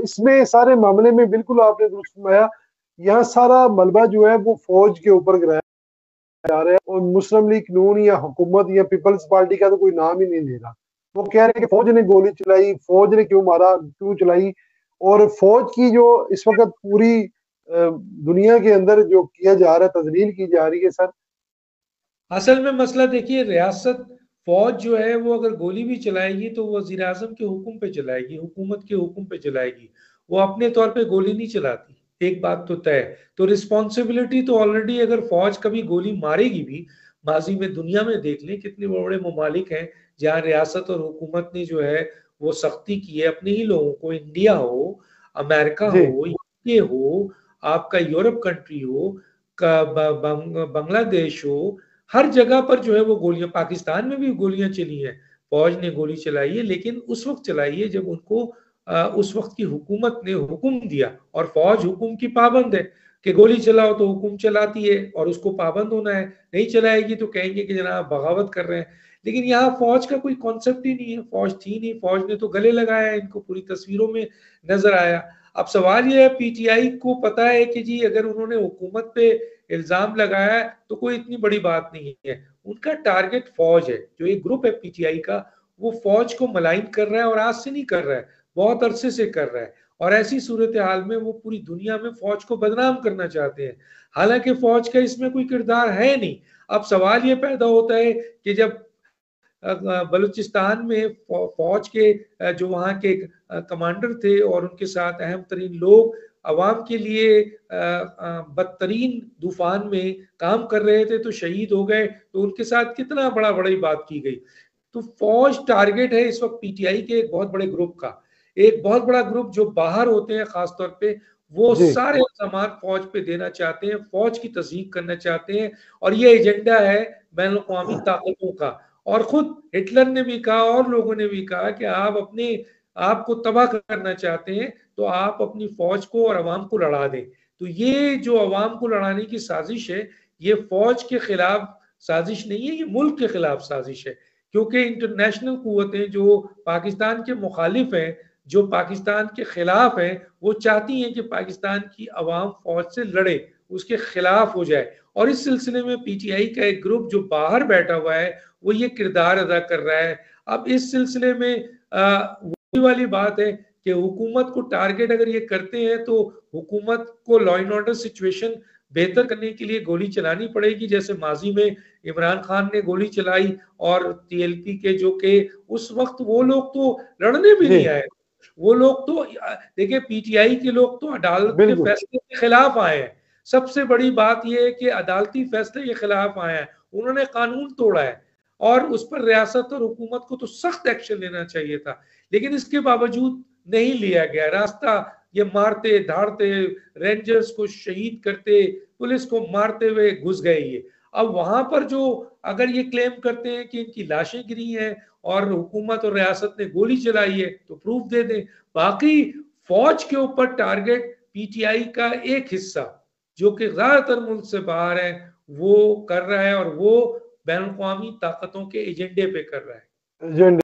इसमें सारे मामले में बिल्कुल आपने दुरुस्त फरमाया, यहाँ सारा मलबा जो है वो फौज के ऊपर गिराया जा रहा है, और मुस्लिम लीग नून या हुकूमत या पीपल्स पार्टी का तो कोई नाम ही नहीं ले रहा। वो कह रहे हैं कि फौज ने गोली चलाई, फौज ने क्यों मारा, क्यों चलाई। और फौज की जो इस वक्त पूरी दुनिया के अंदर जो किया जा रहा है, तजलील की जा रही है सर। असल में मसला देखिए, रियासत फौज जो है वो अगर गोली भी चलाएगी तो वजीर आजम के हुक्म पे चलाएगी, हुकूमत के हुक्म पे चलाएगी। वो अपने तौर पे गोली नहीं चलाती, एक बात तो तय है। तो रिस्पॉन्सिबिलिटी तो ऑलरेडी, अगर फौज कभी गोली मारेगी भी, माजी में दुनिया में देख लें कितने बड़े बड़े ममालिक हैं जहाँ रियासत और हुकूमत ने जो है वो सख्ती की है अपने ही लोगों को। इंडिया हो, अमेरिका जी हो, यूके हो, आपका यूरोप कंट्री हो, बांग्लादेश हो, हर जगह पर जो है वो गोलियां, पाकिस्तान में भी गोलियां चली हैं, फौज ने गोली चलाई है, लेकिन उस वक्त चलाई है जब उनको उस वक्त की हुकूमत ने हुक्म दिया। और फौज हुक्म की पाबंद है कि गोली चलाओ तो हुक्म चलाती है और उसको पाबंद होना है, नहीं चलाएगी तो कहेंगे कि जनाब बगावत कर रहे हैं। लेकिन यहाँ फौज का कोई कॉन्सेप्ट ही नहीं है, फौज थी नहीं, फौज ने तो गले लगाया है, इनको पूरी तस्वीरों में नजर आया। अब सवाल यह है, पीटीआई को पता है कि जी अगर उन्होंने हुकूमत पे इल्जाम लगाया है तो कोई इतनी बड़ी बात नहीं है। उनका टारगेट फौज है, जो एक ग्रुप है पीटीआई का, वो फौज को मलाइन कर रहा है, और आज से नहीं कर रहा है, बहुत अरसे से कर रहा है। और ऐसी सूरत हाल में वो पूरी दुनिया में फौज को बदनाम करना चाहते हैं, हालांकि फौज का इसमें कोई किरदार है नहीं। अब सवाल ये पैदा होता है कि जब बलूचिस्तान में फौज के जो वहाँ के कमांडर थे और उनके साथ अहम तरीन लोग अवाम के लिए बदतरीन तूफान में काम कर रहे थे तो शहीद हो गए, तो उनके साथ कितना बड़ा बड़ी बात की गई। तो फौज टारगेट है इस वक्त पीटीआई के एक बहुत बड़े ग्रुप का। एक बहुत बड़ा ग्रुप जो बाहर होते हैं खासतौर पे, वो जी सारे इल्जाम फौज पे देना चाहते हैं, फौज की तस्दीक करना चाहते हैं। और ये एजेंडा है बैन अवी ताकतों का। और खुद हिटलर ने भी कहा और लोगों ने भी कहा कि आप अपने आप को तबाह करना चाहते हैं तो आप अपनी फौज को और अवाम को लड़ा दें। तो ये जो अवाम को लड़ाने की साजिश है, ये फौज के खिलाफ साजिश नहीं है, ये मुल्क के खिलाफ साजिश है। क्योंकि इंटरनेशनल कुव्वतें जो पाकिस्तान के मुखालिफ हैं, जो पाकिस्तान के खिलाफ हैं, वो चाहती हैं कि पाकिस्तान की अवाम फौज से लड़े, उसके खिलाफ हो जाए। और इस सिलसिले में पीटीआई का एक ग्रुप जो बाहर बैठा हुआ है वो ये किरदार अदा कर रहा है। अब इस सिलसिले में वही वाली बात है कि हुकूमत को टारगेट अगर ये करते हैं तो हुकूमत को लॉ एंड ऑर्डर सिचुएशन बेहतर करने के लिए गोली चलानी पड़ेगी, जैसे माजी में इमरान खान ने गोली चलाई। और टीएलपी के जो के उस वक्त वो लोग तो लड़ने भी जी नहीं आए, वो लोग तो देखिए पीटीआई के लोग तो अदालत के बिल्कुल। फैसले के खिलाफ आए हैं। सबसे बड़ी बात यह है कि अदालती फैसले के खिलाफ आए हैं, उन्होंने कानून तोड़ा है। और उस पर रियासत और हुकूमत को तो सख्त एक्शन लेना चाहिए था, लेकिन इसके बावजूद नहीं लिया गया रास्ता। ये मारते धाड़ते, रेंजर्स को शहीद करते, पुलिस को मारते हुए घुस गए ये। अब वहां पर जो अगर ये क्लेम करते हैं कि इनकी लाशें गिरी हैं और हुकूमत और रियासत ने गोली चलाई है तो प्रूफ दे दें। बाकी फौज के ऊपर टारगेट पीटीआई का एक हिस्सा जो कि ज्यादातर मुल्क से बाहर है वो कर रहा है, और वो बैन अवी ताकतों के एजेंडे पे कर रहा है। एजेंडे